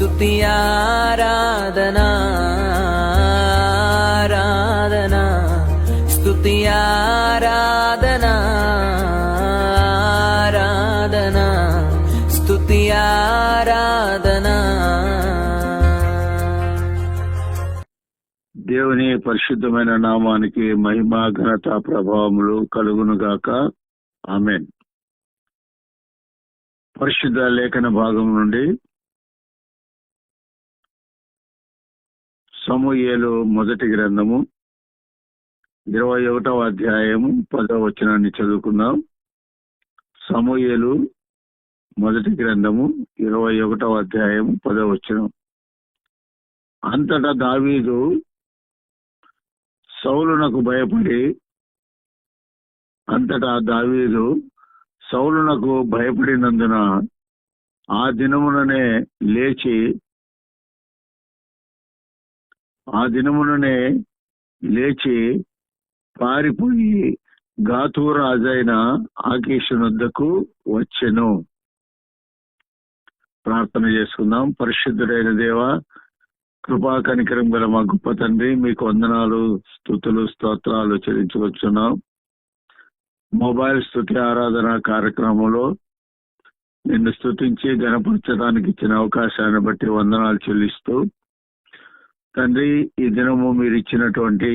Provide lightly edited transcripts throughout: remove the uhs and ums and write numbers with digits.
స్తుతి ఆరాధనా ఆరాధనా స్తుతి ఆరాధనా ఆరాధనా స్తుతి ఆరాధనా. దేవుని పరిశుద్ధమైన నామానికి మహిమ ఘనత ప్రభావములు కలుగునుగాక. ఆమేన్. పరిశుద్ధ లేఖన భాగం నుండి సమూయేలు మొదటి గ్రంథము 21వ అధ్యాయము 10వ వచనాన్ని చదువుకుందాం. సమూయేలు మొదటి గ్రంథము 21వ అధ్యాయము 10వ వచనం. అంతటా దావీదు సౌలునకు భయపడినందున ఆ దినముననే లేచి పారిపోయి గాతు రాజైన ఆకీషునొద్దకు వచ్చెను. ప్రార్థన చేసుకుందాం. పరిశుద్ధుడైన దేవా, కృపా కనికరం గల మా గొప్ప తండ్రి, మీకు వందనాలు, స్తుతులు, స్తోత్రాలు చెల్లించవచ్చున్నాం. మొబైల్ స్తుతి ఆరాధన కార్యక్రమంలో నిన్ను స్తుతించి గణపరచడానికి ఇచ్చిన అవకాశాన్ని బట్టి వందనాలు చెల్లిస్తూ, తండ్రి, ఈ దినము మీరు ఇచ్చినటువంటి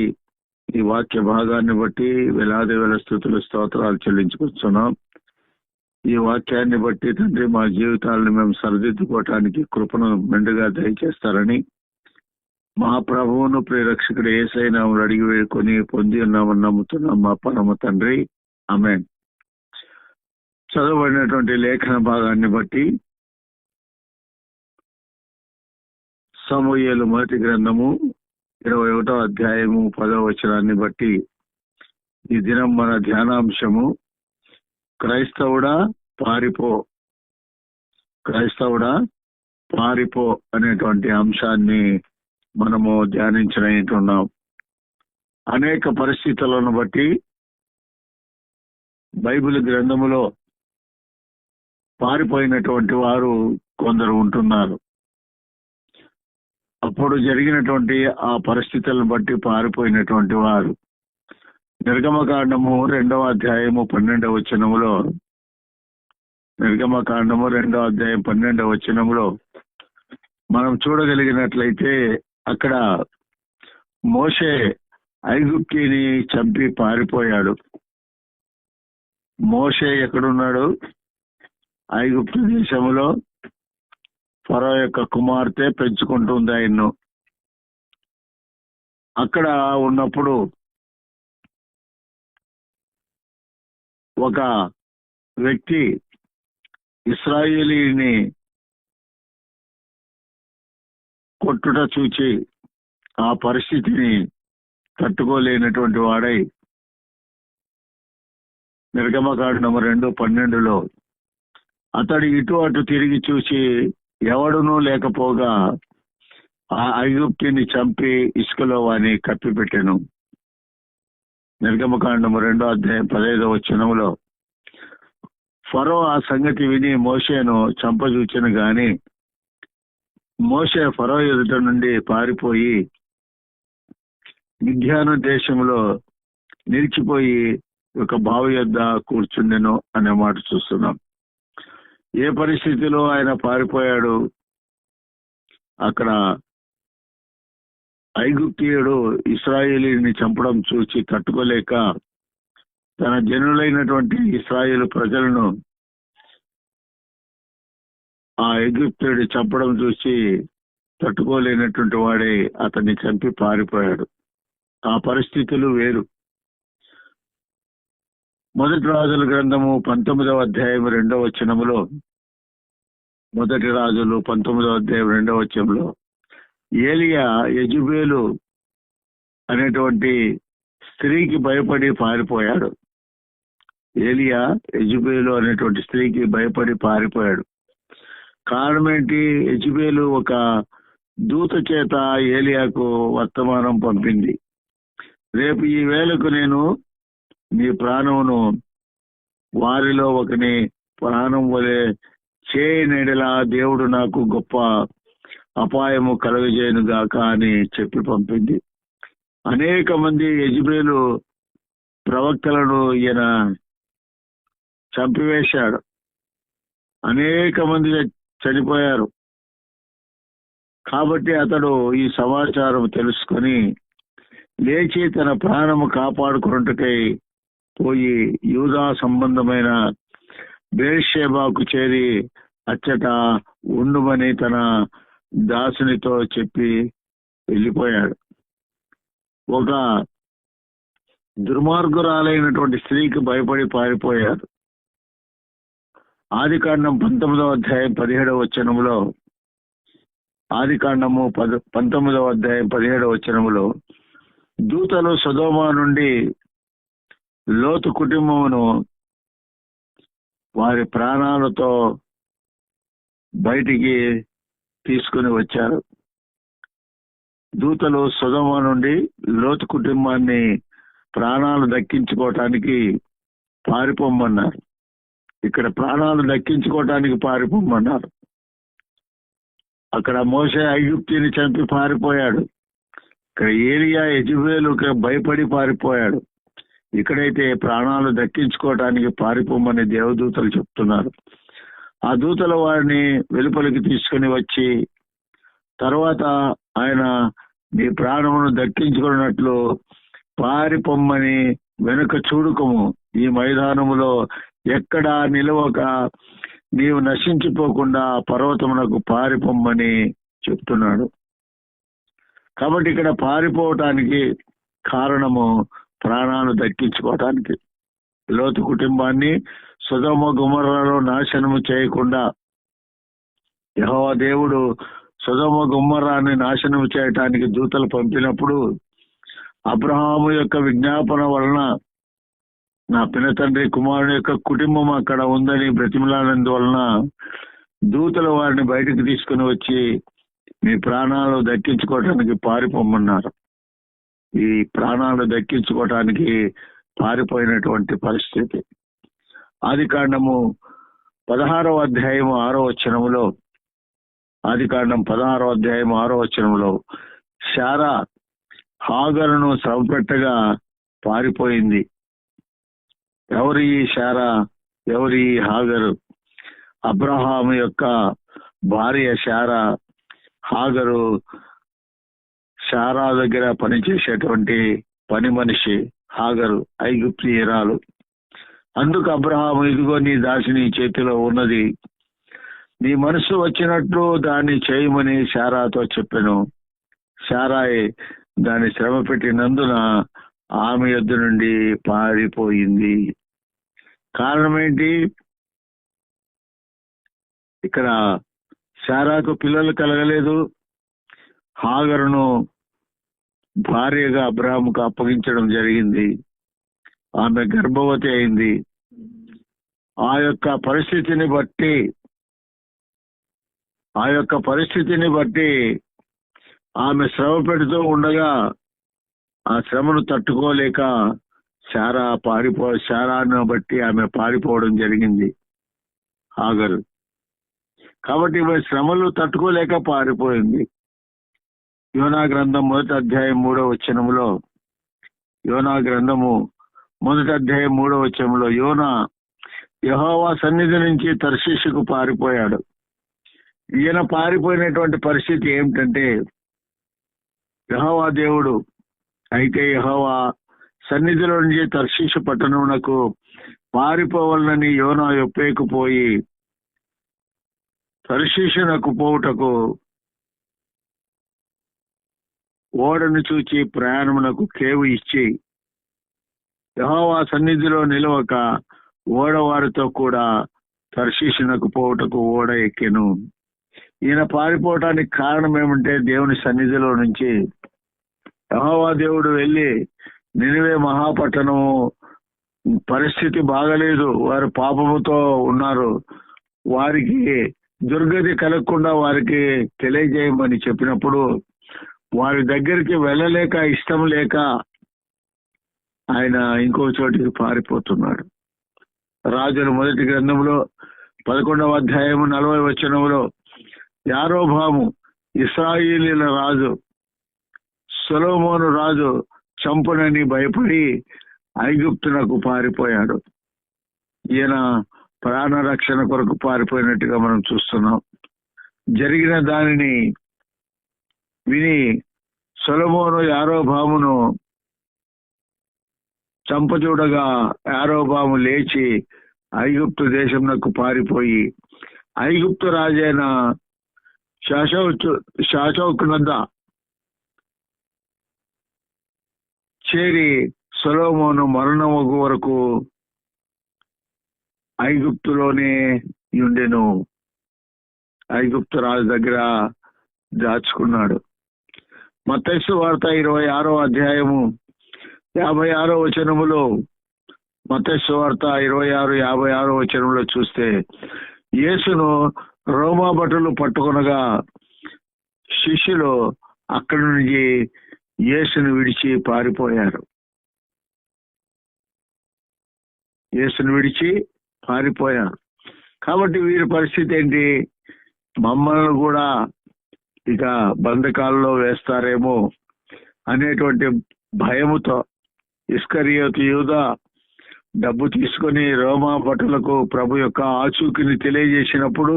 ఈ వాక్య భాగాన్ని బట్టి వేలాది వేల స్తుతులు, స్తోత్రాలు చెల్లించుకొచ్చున్నాం. ఈ వాక్యాన్ని బట్టి తండ్రి, మా జీవితాలను మేము సరిదిద్దుకోవటానికి కృపను మెండుగా దయచేస్తారని మా ప్రభువును ప్రియరక్షకుడు యేసయ్య నామములో అడిగి వేడుకొని పొంది ఉన్నామని నమ్ముతున్నాం మా పరమ తండ్రి. ఆమేన్. చదవబడినటువంటి లేఖన భాగాన్ని బట్టి సమూయేలు మొదటి గ్రంథము 21వ అధ్యాయము 10వ వచనాన్ని బట్టి ఈ దినం మన ధ్యానాంశము క్రైస్తవుడా పారిపో అనేటువంటి అంశాన్ని మనము ధ్యానించనున్నాం. అనేక పరిస్థితులను బట్టి బైబిల్ గ్రంథములో పారిపోయినటువంటి వారు కొందరు ఉంటున్నారు. అప్పుడు జరిగినటువంటి ఆ పరిస్థితులను బట్టి పారిపోయినటువంటి వారు నిర్గమకాండము 2వ అధ్యాయము 12వ వచనములో మనం చూడగలిగినట్లయితే అక్కడ మోషే ఐగుప్తిని చంపి పారిపోయాడు. మోషే ఎక్కడున్నాడు? ఐగుప్తు దేశంలో ఫరో యొక్క కుమార్తె పెంచుకుంటుంది ఆయన్ను. అక్కడ ఉన్నప్పుడు ఒక వ్యక్తి ఇశ్రాయేలీని కొట్టుట చూచి ఆ పరిస్థితిని తట్టుకోలేనటువంటి వాడై నిర్గమకాండము 2:12 అతడు ఇటు అటు తిరిగి చూసి ఎవడునూ లేకపోగా ఆ ఐగుప్తిని చంపి ఇసుకలో వాని కప్పిపెట్టెను. నిర్గమకాండము 2వ అధ్యాయం 15వ వచనములో ఫరో ఆ సంగతి విని మోషేను చంపజూచెను గాని మోషే ఫరో ఎదుట నుండి పారిపోయి మిద్యాను దేశంలో నిలిచిపోయి ఒక బావి యొద్ద కూర్చుండెను అనే మాట చూస్తున్నాం. ఏ పరిస్థితిలో ఆయన పారిపోయాడు? అక్కడ ఐగుప్తీయుడు ఇశ్రాయేలీని చంపడం చూసి తట్టుకోలేక తన జనులైనటువంటి ఇశ్రాయేలు ప్రజలను ఆ ఐగుప్తీయుడు చంపడం చూసి తట్టుకోలేనటువంటి వాడే అతన్ని చంపి పారిపోయాడు. ఆ పరిస్థితులు వేరు. మొదటి రాజుల గ్రంథము 19వ అధ్యాయం 2వ వచనములో మొదటి రాజులు 19వ అధ్యాయం 2వ వచనంలో ఏలియా యెజబెలు అనేటువంటి స్త్రీకి భయపడి పారిపోయాడు. కారణం ఏంటి? యెజబెలు ఒక దూత చేత ఏలియాకు వర్తమానం పంపింది. రేపు ఈ వేళకు నేను నీ ప్రాణమును వారిలో ఒకని ప్రాణం వలె చేయనెడలా దేవుడు నాకు గొప్ప అపాయము కలుగజేయను గాక అని చెప్పి పంపింది. అనేక మంది యెజెబెలు ప్రవక్తలను ఈయన చంపివేశాడు. అనేక మంది చనిపోయారు. కాబట్టి అతడు ఈ సమాచారం తెలుసుకొని లేచి తన ప్రాణము కాపాడుకున్నట్టుకై పోయి యూదా సంబంధమైన బెర్షెబాకు చేరి అచ్చట ఉండుమని తన దాసునితో చెప్పి వెళ్ళిపోయాడు. ఒక దుర్మార్గురాలైనటువంటి స్త్రీకి భయపడి పారిపోయాడు. ఆదికాండం 19వ అధ్యాయం 17వ వచనములో ఆదికాండము 19వ అధ్యాయం 17వ వచనములో దూతలు సొదొమ నుండి లోతు కుటుంబమును వారి ప్రాణాలతో బయటికి తీసుకుని వచ్చారు. దూతలు సొదొమ నుండి లోతు కుటుంబాన్ని ప్రాణాలు దక్కించుకోవటానికి పారిపోమన్నారు. ఇక్కడ ప్రాణాలు దక్కించుకోవటానికి పారిపోమన్నారు. అక్కడ మోషే ఐగుప్తిని చంపి పారిపోయాడు. ఇక్కడ ఏలియా యెజెబెలుకు భయపడి పారిపోయాడు. ఇక్కడైతే ప్రాణాలు దక్కించుకోవటానికి పారిపోమని దేవదూతలు చెప్తున్నారు. ఆ దూతలు వారిని వెలుపలికి తీసుకుని వచ్చి తర్వాత ఆయన నీ ప్రాణమును దక్కించుకున్నట్లు పారిపోమ్మని వెనుక చూడుకము, ఈ మైదానములో ఎక్కడా నిలవక నీవు నశించిపోకుండా పర్వతమునకు పారిపోమ్మని చెప్తున్నాడు. కాబట్టి ఇక్కడ పారిపోవటానికి కారణము ప్రాణాలు దక్కించుకోవటానికి. లోతు కుటుంబాన్ని సొదొమ గొమొర్రాలో నాశనము చేయకుండా యెహోవా దేవుడు సొదొమ గొమొర్రాని నాశనము చేయటానికి దూతలు పంపినప్పుడు అబ్రహాము యొక్క విజ్ఞాపన వలన నా పినతండ్రి కుమారుని యొక్క కుటుంబం అక్కడ ఉందని బ్రతిమలాడినందువలన దూతలు వారిని బయటకు తీసుకుని వచ్చి మీ ప్రాణాలు దక్కించుకోవటానికి పారిపోమన్నారు. ఈ ప్రాణాలు దక్కించుకోవటానికి పారిపోయినటువంటి పరిస్థితి. ఆదికాండము 16వ అధ్యాయం 6వ వచనములో ఆదికాండం 16వ అధ్యాయం 6వ వచనములో శారా హాగరును శ్రమపెట్టగా పారిపోయింది. ఎవరి శారా, ఎవరి హాగరు? అబ్రహాము యొక్క భార్య శారా. హాగరు శారా దగ్గర పనిచేసేటువంటి పని మనిషి. హాగరు ఐగుప్తీయురాలు. అందుకు అబ్రహాము, ఇదిగో నీ దాసి నీ చేతిలో ఉన్నది, నీ మనసు వచ్చినట్లు దాన్ని చేయమని శారాతో చెప్పెను. శారాయే దాన్ని శ్రమ పెట్టినందున ఆమె యొద్ద నుండి పారిపోయింది. కారణం ఏంటి? ఇక్కడ శారాకు పిల్లలు కలగలేదు. హాగరును భార్యగా అబ్రహాముకు అప్పగించడం జరిగింది. ఆమె గర్భవతి అయింది. ఆ యొక్క పరిస్థితిని బట్టి ఆమె శ్రమ పెడుతూ ఉండగా ఆ శ్రమను తట్టుకోలేక శారాను బట్టి ఆమె పారిపోవడం జరిగింది హాగరు. కాబట్టి శ్రమలు తట్టుకోలేక పారిపోయింది. యోనా గ్రంథం 1వ అధ్యాయం 3వ వచనములో యోనా గ్రంథము 1వ అధ్యాయం 3వ వచనములో యోనా యెహోవా సన్నిధి నుంచి తర్షీషుకు పారిపోయాడు. ఈయన పారిపోయినటువంటి పరిస్థితి ఏమిటంటే యెహోవా దేవుడు అయితే యెహోవా సన్నిధిలో నుంచి తర్షీషు పట్టణమునకు పారిపోవాలని యోనా ఒప్పేకుపోయి తర్షీషునకు పోవుటకు ఓడను చూచి ప్రయాణమునకు కేవు ఇచ్చి యెహోవా సన్నిధిలో నిలవక ఓడవారితో కూడా తర్షీషునకు పోవుటకు ఓడ ఎక్కెను. ఈయన పారిపోవటానికి కారణం ఏమంటే దేవుని సన్నిధిలో నుంచి యెహోవా దేవుడు వెళ్ళి నినివే మహాపట్టణము పరిస్థితి బాగలేదు, వారు పాపముతో ఉన్నారు, వారికి దుర్గతి కలగకుండా వారికి తెలియజేయమని చెప్పినప్పుడు వారి దగ్గరికి వెళ్ళలేక ఇష్టం లేక ఆయన ఇంకో చోటికి పారిపోతున్నాడు. రాజుల 1వ గ్రంథంలో 11వ అధ్యాయము 40వ వచనంలో యారోబాము ఇశ్రాయేలీల రాజు సొలొమోను రాజు చంపునని భయపడి ఐగుప్తునకు పారిపోయాడు. ఈయన ప్రాణ రక్షణ కొరకు పారిపోయినట్టుగా మనం చూస్తున్నాం. జరిగిన దానిని విని సొలొమోను యారోబామును చంపచూడగా యారోబాము లేచి ఐగుప్తు దేశంనకు పారిపోయి ఐగుప్తు రాజైన షాషోకునొద్ద చేరి సొలొమోను మరణమగు వరకు ఐగుప్తులోనే ఉండెను. ఐగుప్తు రాజు దగ్గర దాచుకున్నాడు. మత్తయి సువార్త 26వ అధ్యాయము 56వ వచనములో, మత్తయి సువార్త 26:56 వచనంలో చూస్తే యేసును రోమా భటులు పట్టుకొనగా శిష్యులు అక్కడి నుంచి యేసును విడిచి పారిపోయారు. యేసును విడిచి పారిపోయారు. కాబట్టి వీరి పరిస్థితి ఏంటి? మమ్మల్ని కూడా ఇక బంధకాల్లో వేస్తారేమో అనేటువంటి భయముతో ఇస్కరియోతు యూదా డబ్బు తీసుకొని రోమా భటులకు ప్రభు యొక్క ఆచూకీని తెలియజేసినప్పుడు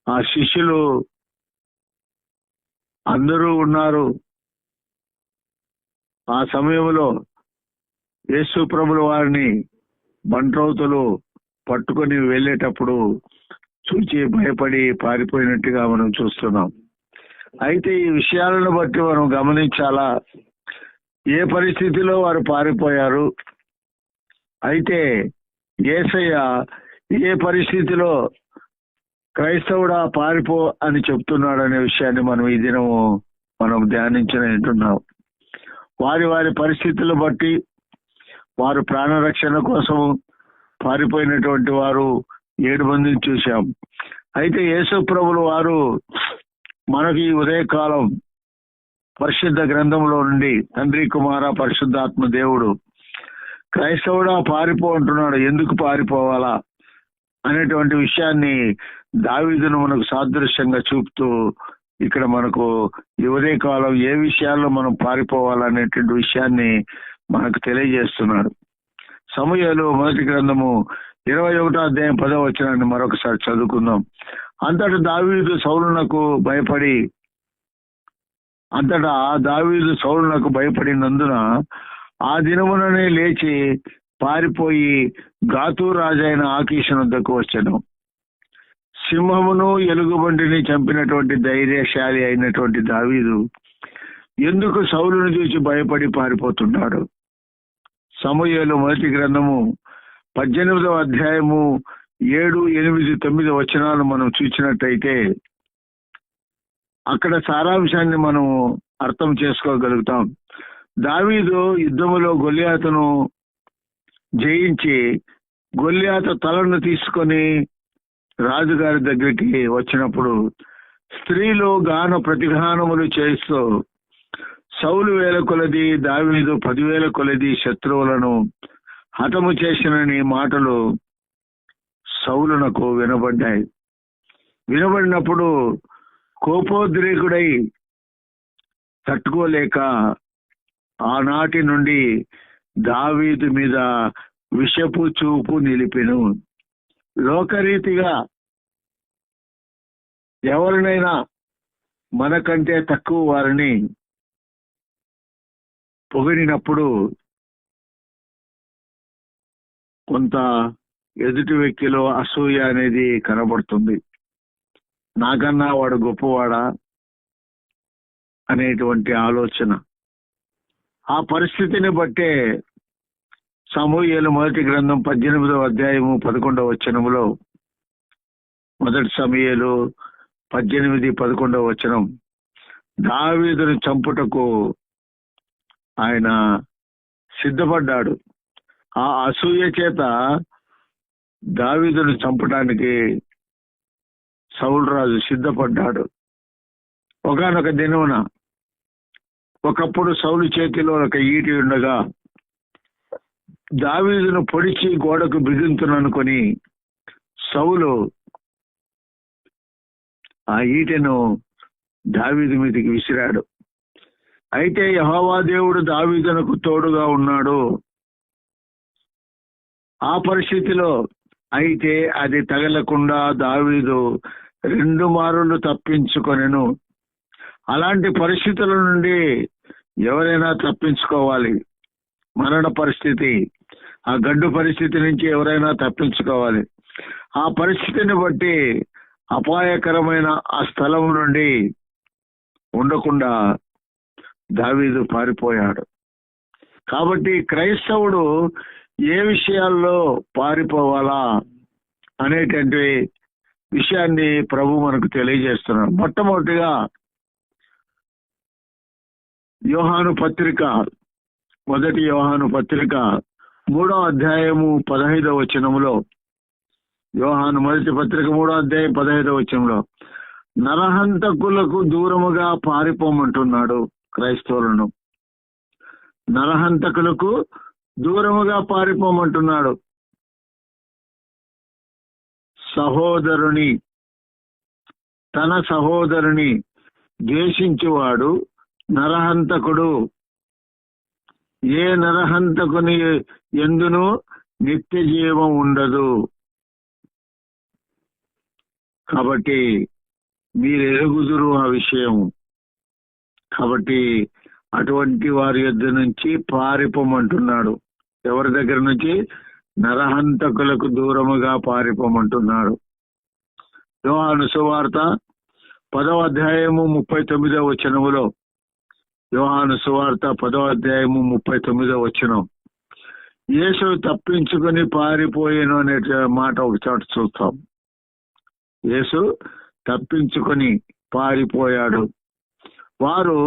ఆ శిష్యులు అందరూ ఉన్నారు. ఆ సమయంలో యేసు ప్రభుల వారిని బంట్రౌతులు పట్టుకొని వెళ్ళేటప్పుడు చూచి భయపడి పారిపోయినట్టుగా మనం చూస్తున్నాం. అయితే ఈ విషయాలను బట్టి మనం గమనించాలా, ఏ పరిస్థితిలో వారు పారిపోయారు, అయితే యేసయ్య ఏ పరిస్థితిలో క్రైస్తవుడా పారిపో అని చెప్తున్నాడు అనే విషయాన్ని మనం ఈ దినము మనం ధ్యానించుకుంటున్నాం. వారి వారి పరిస్థితులు బట్టి వారు ప్రాణరక్షణ కోసం పారిపోయినటువంటి వారు 7 మందిని చూశాం. అయితే యేసు ప్రభులు వారు మనకి ఉదయకాలం పరిశుద్ధ గ్రంథంలో నుండి తండ్రి కుమార పరిశుద్ధాత్మ దేవుడు క్రైస్తవుడా పారిపో అంటున్నాడు. ఎందుకు పారిపోవాలా అనేటువంటి విషయాన్ని దావీదును మనకు సాదృశ్యంగా చూపుతూ ఇక్కడ మనకు ఈ ఉదయకాలం ఏ విషయాల్లో మనం పారిపోవాలనేటువంటి విషయాన్ని మనకు తెలియజేస్తున్నాడు. సమూయేలు మొదటి గ్రంథము 21వ అధ్యాయం 10వ వచనాన్ని మరొకసారి చదువుకుందాం. అంతటా దావీదు సౌలునకు భయపడినందున ఆ దినముననే లేచి పారిపోయి గాతు రాజైన ఆకీషు వద్దకు వచ్చెను. సింహమును ఎలుగుబంటిని చంపినటువంటి ధైర్యశాలి అయినటువంటి దావీదు ఎందుకు సౌలును చూసి భయపడి పారిపోతున్నాడు? సమూయేలు మొదటి గ్రంథము 18వ అధ్యాయము 7, 8, 9 వచనాలు మనం చూసినట్టయితే అక్కడ సారాంశాన్ని మనం అర్థం చేసుకోగలుగుతాం. దావీదు యుద్ధములో గొల్లియాతును జయించి గొల్లియాతు తలను తీసుకొని రాజుగారి దగ్గరికి వచ్చినప్పుడు స్త్రీలు గాన ప్రతిగానములు చేస్తూ సౌలు 1000 కొలది దావీదు 10,000 కొలది శత్రువులను హతము చేసినని మాటలు సౌలునకు వినబడ్డాయి. వినబడినప్పుడు కోపోద్రేకుడై తట్టుకోలేక ఆనాటి నుండి దావీదు మీద విషపు చూపు నిలిపెను. లోకరీతిగా ఎవరినైనా మనకంటే తక్కువ వారిని పొగిడినప్పుడు కొంత ఎదుటి వ్యక్తిలో అసూయ అనేది కనబడుతుంది. నాకన్నా వాడు గొప్పవాడా అనేటువంటి ఆలోచన. ఆ పరిస్థితిని బట్టే సమూయేలు మొదటి గ్రంథం 18వ అధ్యాయము 11వ వచనములో, మొదటి సమూయేలు 18:11 వచనం, దావీదును చంపుటకు ఆయన సిద్ధపడ్డాడు. ఆ అసూయ చేత దావీదును చంపడానికి సౌలు రాజు సిద్ధపడ్డాడు. ఒకానొక దినమున ఒకప్పుడు సౌలు చేతిలో ఒక ఈటి ఉండగా దావీదును పొడిచి గోడకు బిగింతుననుకొని సౌలు ఆ ఈటెను దావీదు మీదకి విసిరాడు. అయితే యెహోవా దేవుడు దావీదునకు తోడుగా ఉన్నాడు. ఆ పరిస్థితిలో అయితే అది తగలకుండా దావీదు 2 మారులు తప్పించుకొనెను. అలాంటి పరిస్థితుల నుండి ఎవరైనా తప్పించుకోవాలి. మరణ పరిస్థితి, ఆ గడ్డు పరిస్థితి నుంచి ఎవరైనా తప్పించుకోవాలి. ఆ పరిస్థితిని బట్టి అపాయకరమైన ఆ స్థలం నుండి ఉండకుండా దావీదు పారిపోయాడు. కాబట్టి క్రైస్తవుడు ఏ విషయాల్లో పారిపోవాలా అనేటువంటి విషయాన్ని ప్రభు మనకు తెలియజేస్తున్నాడు. మొట్టమొదటిగా యోహాను పత్రిక, మొదటి యోహాను పత్రిక 3వ అధ్యాయము 15వ వచనములో, యోహాను మొదటి పత్రిక 3వ అధ్యాయం 15వ వచనంలో నరహంతకులకు దూరముగా పారిపోమంటున్నాడు క్రైస్తవులను. నరహంతకులకు దూరముగా పారిపోమంటున్నాడు. తన సహోదరుని ద్వేషించువాడు నరహంతకుడు. ఏ నరహంతకుని యందును నిత్య జీవం ఉండదు. కాబట్టి మీరు ఎరుగుదురు ఆ విషయం. కాబట్టి అటువంటి వారి యొద్ద నుంచి పారిపోమంటున్నాడు. ఎవరి దగ్గర నుంచి? నరహంతకులకు దూరముగా పారిపోమంటున్నాడు. యోహాను సువార్త 10వ అధ్యాయము 39వ వచనములో, యోహాను సువార్త 10వ అధ్యాయము 39వ వచనం, యేసు తప్పించుకొని పారిపోయేను అనే మాట ఒక చోట చూస్తాం. యేసు తప్పించుకొని పారిపోయాడు. వారు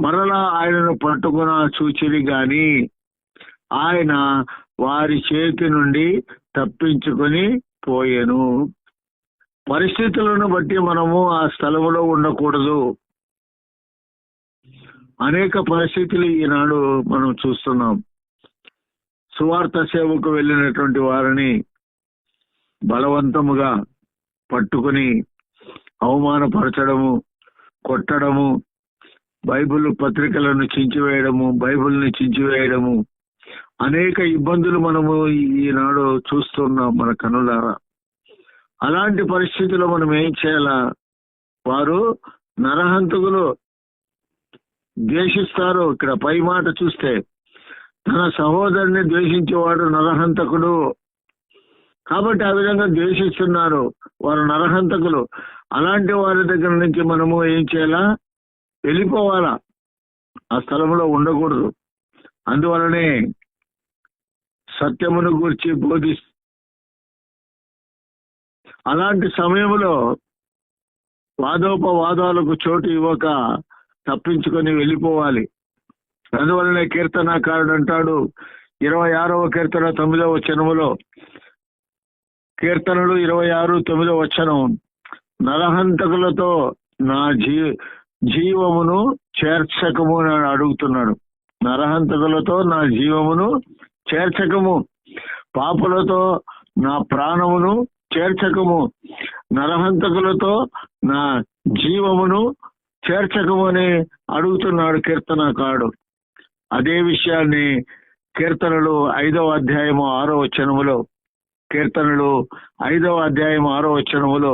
మరలా ఆయనను పట్టుకున్న చూచిరి గాని ఆయన వారి చేతి నుండి తప్పించుకొని పోయెను. పరిస్థితులను బట్టి మనము ఆ స్థలంలో ఉండకూడదు. అనేక పరిస్థితులు ఈనాడు మనం చూస్తున్నాం. సువార్త సేవకు వెళ్ళినటువంటి వారిని బలవంతముగా పట్టుకుని అవమానపరచడము, కొట్టడము, బైబిల్ పత్రికలను చించివేయడము, బైబిల్ని చించివేయడము, అనేక ఇబ్బందులు మనము ఈనాడు చూస్తున్నాం మన కనులారా. అలాంటి పరిస్థితుల్లో మనం ఏం చేయాలా? వారు నరహంతకులు ద్వేషిస్తారు. ఇక్కడ పై మాట చూస్తే తన సహోదరుని ద్వేషించేవాడు నరహంతకుడు. కాబట్టి ఆ విధంగా ద్వేషిస్తున్నారు, వారు నరహంతకులు. అలాంటి వారి దగ్గర నుంచి మనము ఏం చేయాలా? వెళ్ళిపోవాలా, ఆ స్థలంలో ఉండకూడదు. అందువలనే సత్యమును గురించి అలాంటి సమయంలో వాదోపవాదాలకు చోటు ఇవ్వక తప్పించుకొని వెళ్ళిపోవాలి. అందువలనే కీర్తనాకారుడు అంటాడు 26వ కీర్తన 9వ వచనములో, కీర్తనలు 26:9 వచనం, నరహంతకులతో నా జీవమును చేర్చకము అని అడుగుతున్నాడు. నరహంతకులతో నా జీవమును చేర్చకము, పాపులతో నా ప్రాణమును చేర్చకము, నరహంతకులతో నా జీవమును చేర్చకము అని అడుగుతున్నాడు కీర్తనకారుడు. అదే విషయాన్ని కీర్తనలు 5వ అధ్యాయము 6వ వచనములో, కీర్తనలు 5వ అధ్యాయం 6వ వచనములో,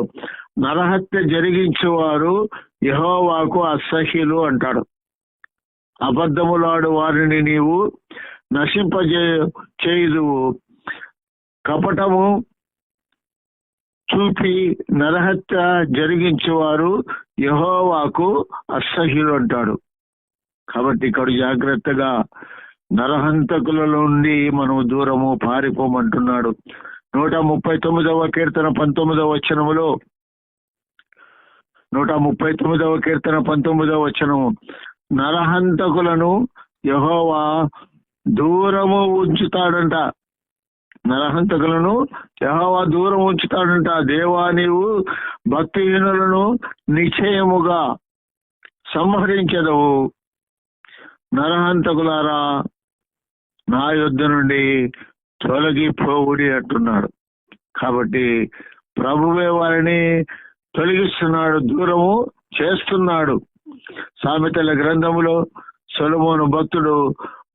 నరహత్య జరిగించేవారు యెహోవాకు అసహ్యులు అంటాడు. అబద్ధములాడు వారిని నీవు నశింపచేయుదువు. కపటము చూపి నరహత్య జరిగించేవారు యెహోవాకు అసహ్యులు అంటాడు. కాబట్టి ఇక్కడ జాగ్రత్తగా నరహంతకుల నుండి మనము దూరము పారిపోమంటున్నాడు. 139వ కీర్తన 19వ వచనములో, 139వ కీర్తన 19వ వచనము, నరహంతకులను యెహోవా దూరము ఉంచుతాడంట. నరహంతకులను యెహోవా దూరం ఉంచుతాడంట. దేవా, నీవు భక్తిహీనులను నిశ్చయముగా సంహరించెదవు. నరహంతకులారా నా యొద్ద నుండి తొలగిపోవుడి అంటున్నాడు. కాబట్టి ప్రభువే వారిని తొలగిస్తున్నాడు, దూరము చేస్తున్నాడు. సామెతల గ్రంథములో సొలొమోను భక్తుడు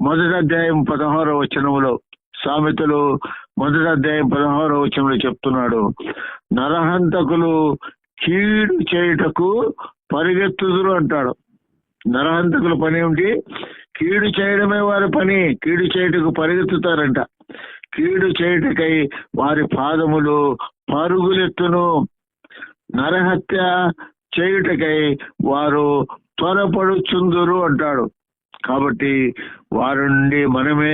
1:16 సామెతలు 1:16 చెప్తున్నాడు, నరహంతకులు కీడు చేయుటకు పరిగెత్తుదురు అంటాడు. నరహంతకుల పని ఏమిటి? కీడు చేయడమే వారి పని. కీడు చేయుటకు పరిగెత్తుతారంట. కీడు చేయుటకై వారి పాదములు పరుగులెత్తును. నరహత్య చేయుటకై వారు త్వరపడుచుందురు అంటాడు. కాబట్టి వారి నుండి మనము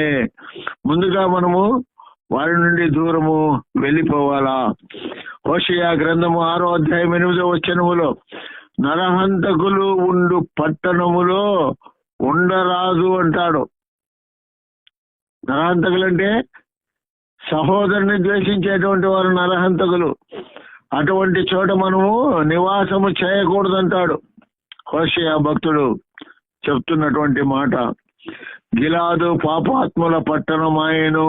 వారి నుండి దూరము వెళ్ళిపోవాలా. హోషేయ గ్రంథము 6:8 నరహంతకులు ఉండు పట్టణములో ఉండరాదు అంటాడు. నరహంతకులు అంటే సహోదరుని ద్వేషించేటువంటి వారు నరహంతకులు. అటువంటి చోట మనము నివాసము చేయకూడదంటాడు హోషేయ భక్తుడు చెప్తున్నటువంటి మాట. గిలాదు పాపాత్ముల పట్టణమాయెను,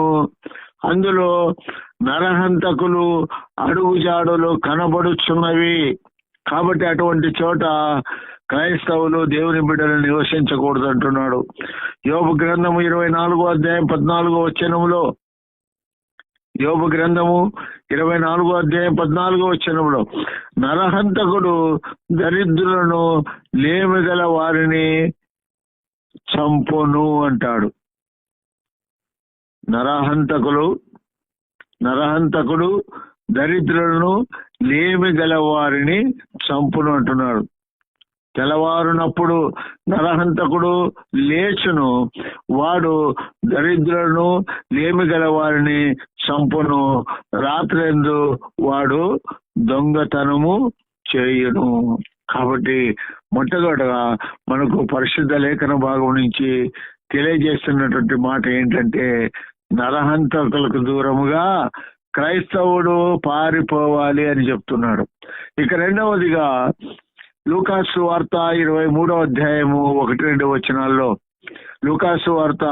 అందులో నరహంతకులు అడుగుజాడులు కనబడుచున్నవి. కాబట్టి అటువంటి చోట క్రైస్తవులు దేవుని బిడ్డలు నివసించకూడదు అంటున్నాడు. యోబు గ్రంథము 24:14 యోబు గ్రంథము 24:14 నరహంతకుడు దరిద్రులను లేమిగల వారిని చంపును అంటాడు. నరహంతకుడు దరిద్రులను లేమిగల వారిని చంపును అంటున్నాడు. తెల్లవారునప్పుడు నరహంతకుడు లేచును, వాడు దరిద్రులను లేమిగల వారిని చంపును. రాత్రందు వాడు దొంగతనము చేయును. కాబట్టి మొట్టమొదటగా మనకు పరిశుద్ధ లేఖన భాగం నుంచి తెలియజేస్తున్నటువంటి మాట ఏంటంటే, నరహంతకులకు దూరముగా క్రైస్తవుడు పారిపోవాలి అని చెప్తున్నాడు. ఇక రెండవదిగా లూకాసు వార్త 23:1-2 లూకాసు వార్త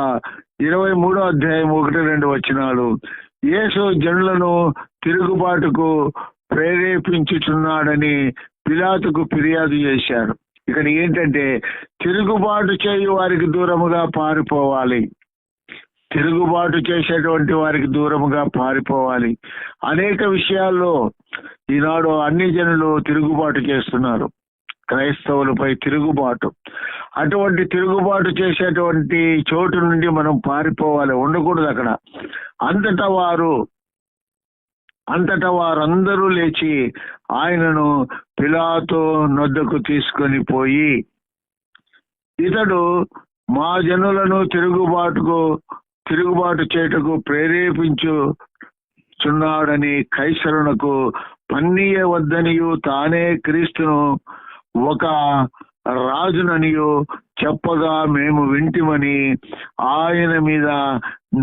23:1-2 యేసు జనులను తిరుగుబాటుకు ప్రేరేపించుచున్నాడని పిలాతుకు ఫిర్యాదు చేశారు. ఇక్కడ ఏంటంటే, తిరుగుబాటు చేయు వారికి దూరముగా పారిపోవాలి. తిరుగుబాటు చేసేటువంటి వారికి దూరముగా పారిపోవాలి. అనేక విషయాల్లో ఈనాడు అన్ని జనులు తిరుగుబాటు చేస్తున్నారు, క్రైస్తవులపై తిరుగుబాటు. అటువంటి తిరుగుబాటు చేసేటువంటి చోటు నుండి మనం పారిపోవాలి, ఉండకూడదు అక్కడ. అంతటా వారందరూ లేచి ఆయనను పిలాతు నొద్దకు తీసుకొని పోయి, ఇతడు మా జనులను తిరుగుబాటు చేయుటకు ప్రేరేపించుచున్నాడని కైసరునకు పన్నీయవద్దనియు, తానే క్రీస్తును ఒక రాజుననియు చెప్పగా మేము వింటిమని ఆయన మీద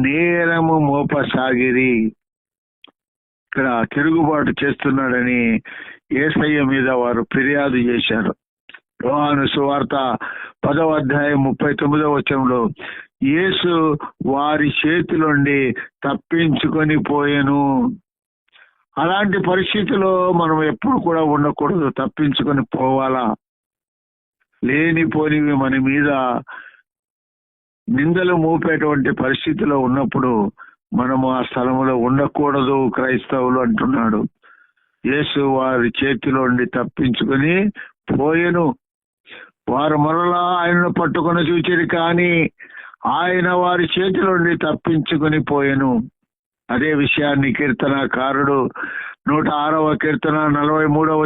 నేరము మోపసాగిరి. ఇక్కడ తిరుగుబాటు చేస్తున్నాడని యేసయ్య మీద వారు ఫిర్యాదు చేశారు. యోహాను సువార్త 10:39 యేసు వారి చేతిలోండి తప్పించుకొని పోయెను. అలాంటి పరిస్థితిలో మనం ఎప్పుడు కూడా ఉండకూడదు, తప్పించుకొని పోవాలా. లేనిపోనివి మన మీద నిందలు మోపేటువంటి పరిస్థితిలో ఉన్నప్పుడు మనము ఆ స్థలంలో ఉండకూడదు క్రైస్తవులు అంటున్నాడు. యేసు వారి చేతిలోండి తప్పించుకొని పోయెను. వారు మరలా ఆయనను పట్టుకొని చూచిరి, కానీ ఆయన వారి చేతిలోండి తప్పించుకొని పోయెను. అదే విషయాన్ని కీర్తనకారుడు 106వ కీర్తన 43వ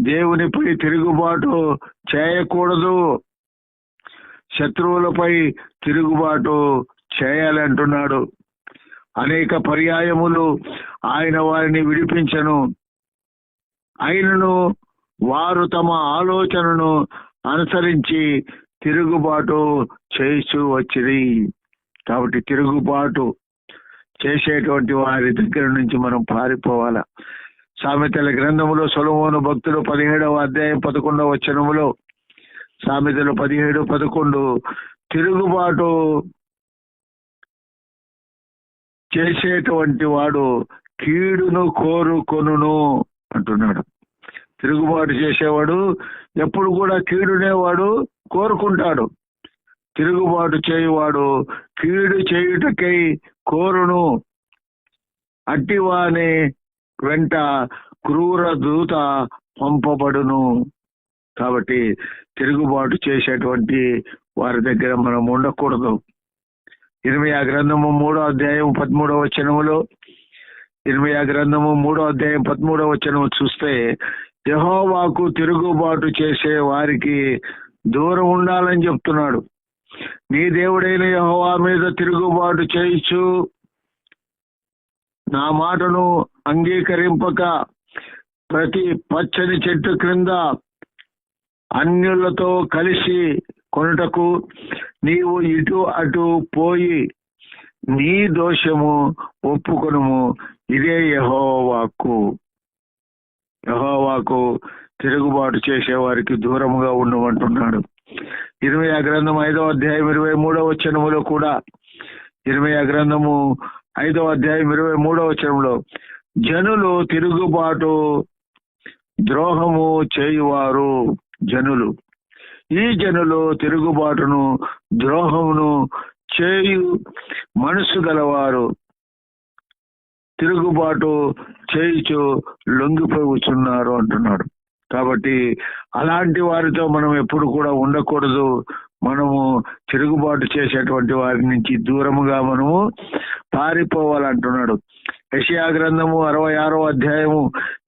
దేవునిపై తిరుగుబాటు చేయకూడదు, శత్రువులపై తిరుగుబాటు చేయాలంటున్నాడు. అనేక పర్యాయములు ఆయన వారిని విడిపించను, అయినను వారు తమ ఆలోచనను అనుసరించి తిరుగుబాటు చేస్తూ వచ్చిరి. కాబట్టి తిరుగుబాటు చేసేటువంటి వారి దగ్గర నుంచి మనం పారిపోవాలా. సామెతల గ్రంథములో సొలొమోను భక్తుడు 17:11 సామెతలు 17:11 తిరుగుబాటు చేసేటువంటి వాడు కీడును కోరుకొనును అంటున్నాడు. తిరుగుబాటు చేసేవాడు ఎప్పుడు కూడా కీడునేవాడు కోరుకుంటాడు. తిరుగుబాటు చేయువాడు కీడు చేయుటకై కోరును, అట్టివాని వెంట క్రూర దూత పంపబడును. కాబట్టి తిరుగుబాటు చేసేటువంటి వారి దగ్గర మనం ఉండకూడదు. ఇర్మీయా గ్రంథము 3వ అధ్యాయం 13వ వచనములో, ఇర్మీయా గ్రంథము 3వ అధ్యాయం 13వ వచనము చూస్తే, యెహోవాకు తిరుగుబాటు చేసే వారికి దూరం ఉండాలని చెప్తున్నాడు. నీ దేవుడైన యెహోవా మీద తిరుగుబాటు చేయించు, నా మాటను అంగీకరింపక ప్రతి పచ్చని చెట్టు క్రింద అన్యులతో కలిసి కొనుటకు నీవు ఇటు అటు పోయి నీ దోషము ఒప్పుకొనుము. ఇదే యెహోవాకు తిరుగుబాటు చేసే వారికి దూరముగా ఉండమంటున్నాడు. ఇర్మీయా గ్రంథం 5వ అధ్యాయం 23వ వచనములో కూడా, ఇర్మీయా గ్రంథము 5వ అధ్యాయం 23వ వచనంలో, జనులు తిరుగుబాటు ద్రోహము చేయువారు, ఈ జనులు తిరుగుబాటును ద్రోహమును చేయు మనసు గలవారు, తిరుగుబాటు చేయుచు లొంగిపోతున్నారు అంటున్నాడు. కాబట్టి అలాంటి వారితో మనం ఎప్పుడు కూడా ఉండకూడదు. మనము తిరుగుబాటు చేసేటువంటి వారి నుంచి దూరముగా మనము పారిపోవాలంటున్నాడు. యెషయా గ్రంథము 66వ అధ్యాయము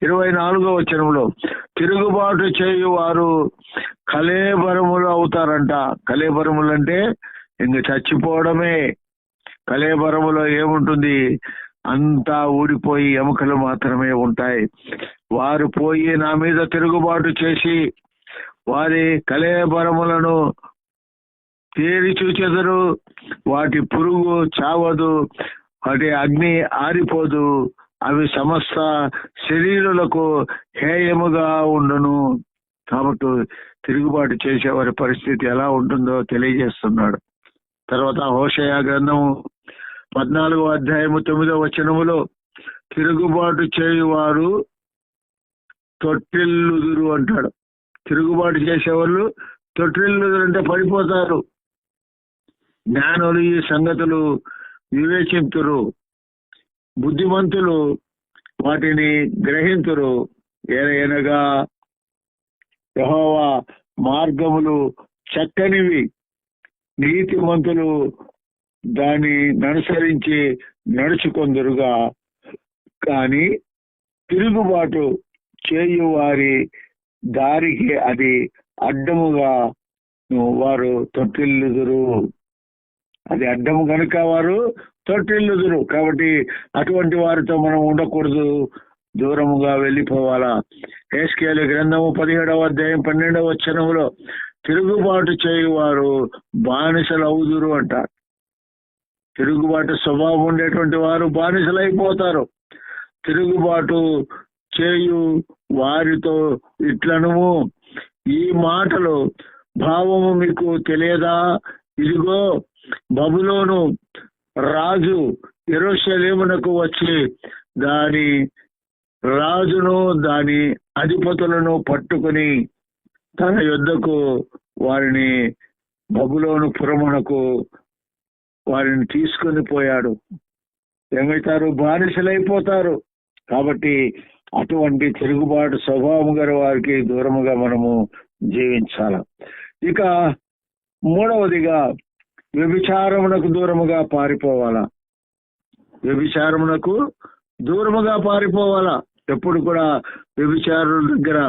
24వ వచనంలో, తిరుగుబాటు చేయువారు కళేబరములు అవుతారంట. కళేబరములు అంటే ఇంక చచ్చిపోవడమే. కళేబరములో ఏముంటుంది? అంతా ఊడిపోయి ఎముకలు మాత్రమే ఉంటాయి. వారు పోయి నా మీద తిరుగుబాటు చేసి వారి కళేబరములను తేరి చూచెదరు. వాటి పురుగు చావదు, వాటి అగ్ని ఆరిపోదు, అవి సమస్త శరీరులకు హేయముగా ఉండును. కాబట్టి తిరుగుబాటు చేసేవారి పరిస్థితి ఎలా ఉంటుందో తెలియజేస్తున్నాడు. తర్వాత హోషేయ గ్రంథము 14వ అధ్యాయము 9వ వచనములో, తిరుగుబాటు చేయువారు తొట్టిల్లుదురు అంటాడు. తిరుగుబాటు చేసేవాళ్ళు తొట్టిల్లుదురు అంటే పడిపోతారు. జ్ఞానులు ఈ సంగతులు వివేచింతురు, బుద్ధిమంతులు వాటిని గ్రహింతురు. ఏలయనగా యెహోవా మార్గములు చక్కనివి, నీతిమంతులు దాన్ని అనుసరించి నడుచుకొందురుగా. కానీ తిరుగుబాటు చేయువారి దారికి అది అడ్డముగా వారు తొట్టిల్లుదురు. అది అడ్డము కనుక వారు తొట్టిల్లుదురు. కాబట్టి అటువంటి వారితో మనం ఉండకూడదు, దూరముగా వెళ్ళిపోవాలా. యెహెజ్కేలు గ్రంథము 17వ అధ్యాయం 12వ వచనములో, తిరుగుబాటు చేయువారు బానిసలు అవుదురు అంటారు. తిరుగుబాటు స్వభావం ఉండేటువంటి వారు బానిసలైపోతారు. తిరుగుబాటు చేయు వారితో ఇట్లను, ఈ మాటలు భావము మీకు తెలియదా? ఇదిగో బబులోను రాజు యెరూషలేమునకు వచ్చి దాని రాజును దాని అధిపతులను పట్టుకుని తన యొద్దకు వారిని బబులోను పురమునకు వారిని తీసుకొని పోయాడు. ఏమవుతారు? బానిసలైపోతారు. కాబట్టి అటువంటి తిరుగుబాటు స్వభావం గల వారికి దూరముగా మనము జీవించాలి. ఇక మూడవదిగా వ్యభిచారమునకు దూరముగా పారిపోవాలా. వ్యభిచారమునకు దూరముగా పారిపోవాలా. ఎప్పుడు కూడా వ్యభిచారుల దగ్గర,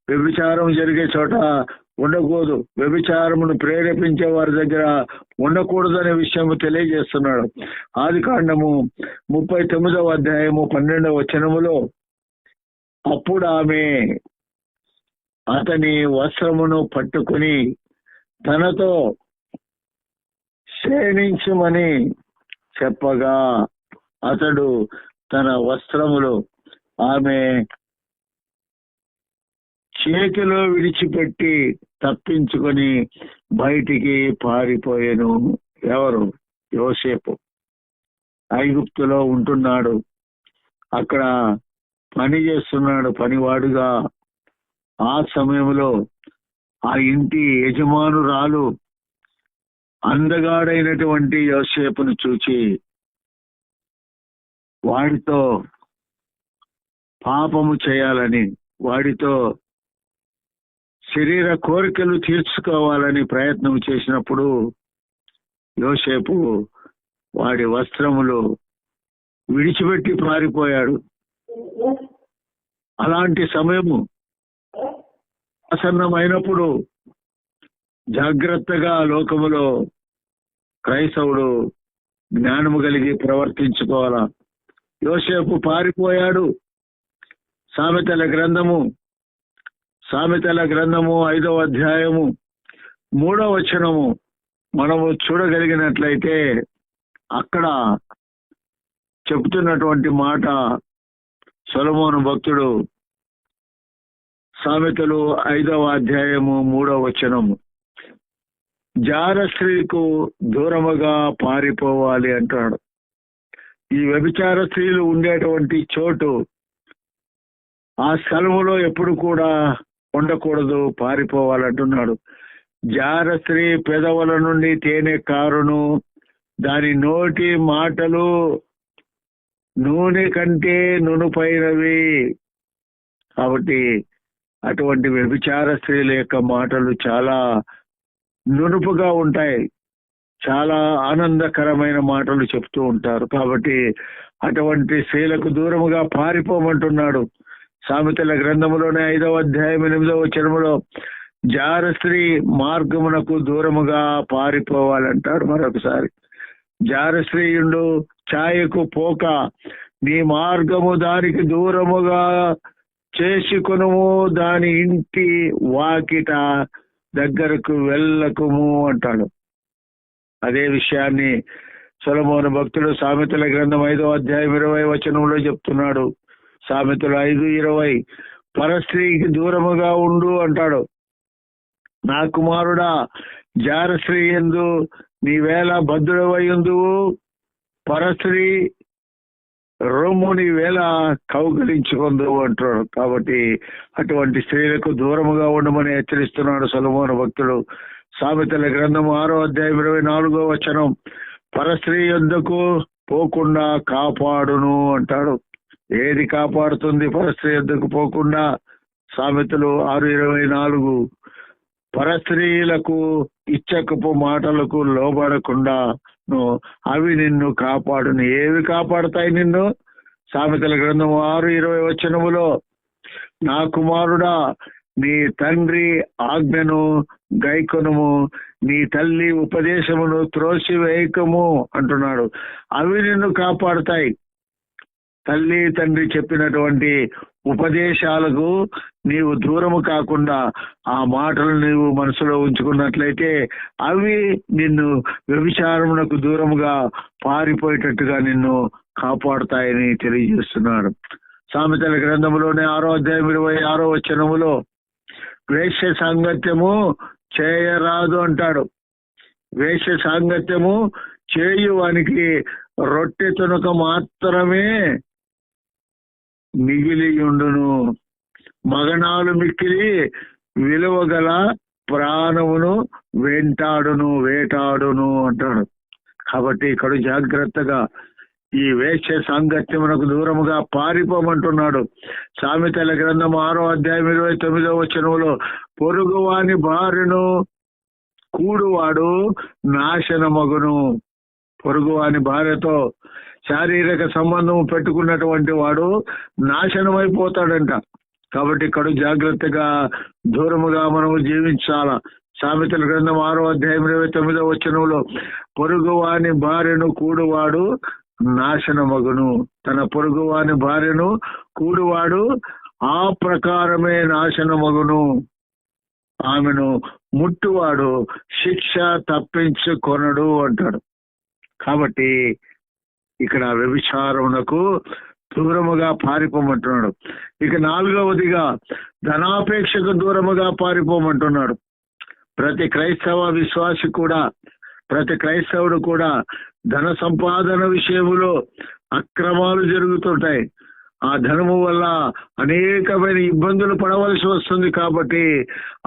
వ్యభిచారం జరిగే చోట ఉండకూడదు. వ్యభిచారమును ప్రేరేపించే వారి దగ్గర ఉండకూడదు అనే విషయం తెలియజేస్తున్నాడు. ఆదికాండము 39వ అధ్యాయము 12వ వచనములో, అప్పుడు ఆమె అతని వస్త్రమును పట్టుకుని తనతో క్షేణించుమని చెప్పగా అతడు తన వస్త్రములు ఆమె చేతిలో విడిచిపెట్టి తప్పించుకొని బయటికి పారిపోయాను. ఎవరు? యోసేపు. ఐగుప్తులో ఉంటున్నాడు. అక్కడ పని చేస్తున్నాడు పనివాడుగా. ఆ సమయంలో ఆ ఇంటి యజమానురాలు అందగాడైనటువంటి యోసేపును చూచి వాడితో పాపము చేయాలని, వాడితో శరీర కోరికలు తీర్చుకోవాలని ప్రయత్నం చేసినప్పుడు యోసేపు వాడి వస్త్రములు విడిచిపెట్టి పారిపోయాడు. అలాంటి సమయము ఆసన్నమైనప్పుడు జాగ్రత్తగా లోకములో క్రైస్తవుడు జ్ఞానము కలిగి ప్రవర్తించుకోవాలా. యోసేపు పారిపోయాడు. సామెతల గ్రంథము 5వ అధ్యాయము 3వ వచనము మనము చూడగలిగినట్లయితే అక్కడ చెబుతున్నటువంటి మాట, సొలొమోను భక్తుడు సామెతలు 5వ అధ్యాయము 3వ వచనము, జార స్త్రీకు దూరముగా పారిపోవాలి అంటాడు. ఈ వ్యభిచార స్త్రీలు ఉండేటువంటి చోటు, ఆ స్థలములో ఎప్పుడు కూడా ఉండకూడదు, పారిపోవాలంటున్నాడు. జార స్త్రీ పెదవుల నుండి తేనె కారును, దాని నోటి మాటలు నూనె కంటే నునుపైనవి. కాబట్టి అటువంటి వ్యభిచార స్త్రీల యొక్క మాటలు చాలా నునుపుగా ఉంటాయి, చాలా ఆనందకరమైన మాటలు చెప్తూ ఉంటారు. కాబట్టి అటువంటి స్త్రీలకు దూరముగా పారిపోమంటున్నాడు. సామెతల గ్రంథములోనే 5వ అధ్యాయం 8వ వచనములో జార స్త్రీ మార్గమునకు దూరముగా పారిపోవాలంటాడు. మరొకసారి, జార స్త్రీయుండు ఛాయకు పోక నీ మార్గము దానికి దూరముగా చేసుకొనుము, దాని ఇంటి వాకిట దగ్గరకు వెళ్ళకుము అంటాడు. అదే విషయాన్ని సొలొమోను భక్తుడు సామెతల గ్రంథం 5వ అధ్యాయం 20వ వచనంలో చెప్తున్నాడు. సామెతలు 5:20, పరస్త్రీకి దూరముగా ఉండు అంటాడు. నా కుమారుడా, జారస్త్రీ యందు నీవేళ భద్రుడవైయుందువు, పరస్త్రీ రొమ్ము నీవేళ కౌగిలించుకుందువు అంటాడు. కాబట్టి అటువంటి స్త్రీలకు దూరముగా ఉండమని హెచ్చరిస్తున్నాడు సొలొమోను భక్తుడు. సామెతల గ్రంథం 6వ అధ్యాయం 24వ వచనం, పరస్త్రీ యొద్దకు పోకుండా కాపాడును అంటాడు. ఏది కాపాడుతుంది పరస్త్రీ యొద్దకు పోకుండా? సామెతలు 6:24, పరస్త్రీలకు ఇచ్చకపు మాటలకు లోబడకుండా అవి నిన్ను కాపాడును. ఏవి కాపాడుతాయి నిన్ను? సామెతల గ్రంథం 6:20 వచనములో, నా కుమారుడా, నీ తండ్రి ఆజ్ఞను గైకొనుము, నీ తల్లి ఉపదేశమును త్రోసివేయకము అంటున్నాడు. అవి నిన్ను కాపాడుతాయి. తల్లి తండ్రి చెప్పినటువంటి ఉపదేశాలకు నీవు దూరము కాకుండా ఆ మాటలు నీవు మనసులో ఉంచుకున్నట్లయితే అవి నిన్ను వ్యభిచారమునకు దూరముగా పారిపోయేటట్టుగా నిన్ను కాపాడుతాయని తెలియజేస్తున్నాడు. సామెతల గ్రంథంలోనే 6వ అధ్యాయం 26వ వచనములో, వేశ్య సాంగత్యము చేయరాదు అంటాడు. వేశ్య సాంగత్యము చేయువానికి రొట్టె తునక మాత్రమే మిగిలియుండును, మగనాలు మిక్కిలి విలువగల ప్రాణమును వేటాడును అంటాడు. కాబట్టి ఇక్కడ జాగ్రత్తగా ఈ వేశ్య సాంగత్యమునకు దూరముగా పారిపోమంటున్నాడు. సామెతల గ్రంథం 6వ అధ్యాయం 29వ వచనంలో, పొరుగువాని భార్యను కూడువాడు నాశనమగును. పొరుగువాని భార్యతో శారీరక సంబంధం పెట్టుకున్నటువంటి వాడు నాశనమైపోతాడంట. కాబట్టి ఇక్కడ జాగ్రత్తగా దూరముగా మనము జీవించాలా. సామెతల గ్రంథం 6వ అధ్యాయం 29వ వచనంలో, పొరుగువాని భార్యను కూడువాడు నాశనమగును. తన పొరుగువాని భార్యను కూడువాడు ఆ ప్రకారమే నాశనమగును. ఆమెను ముట్టువాడు శిక్ష తప్పించుకొనడు అంటాడు. కాబట్టి ఇక్కడ వ్యభిచారమునకు దూరముగా పారిపోమంటున్నాడు. ఇక 4వదిగా ధనాపేక్షకు దూరముగా పారిపోమంటున్నాడు. ప్రతి క్రైస్తవ విశ్వాసి కూడా, ప్రతి క్రైస్తవుడు కూడా ధన సంపాదన విషయంలో అక్రమాలు జరుగుతుంటాయి. ఆ ధనము వల్ల అనేకమైన ఇబ్బందులు పడవలసి వస్తుంది. కాబట్టి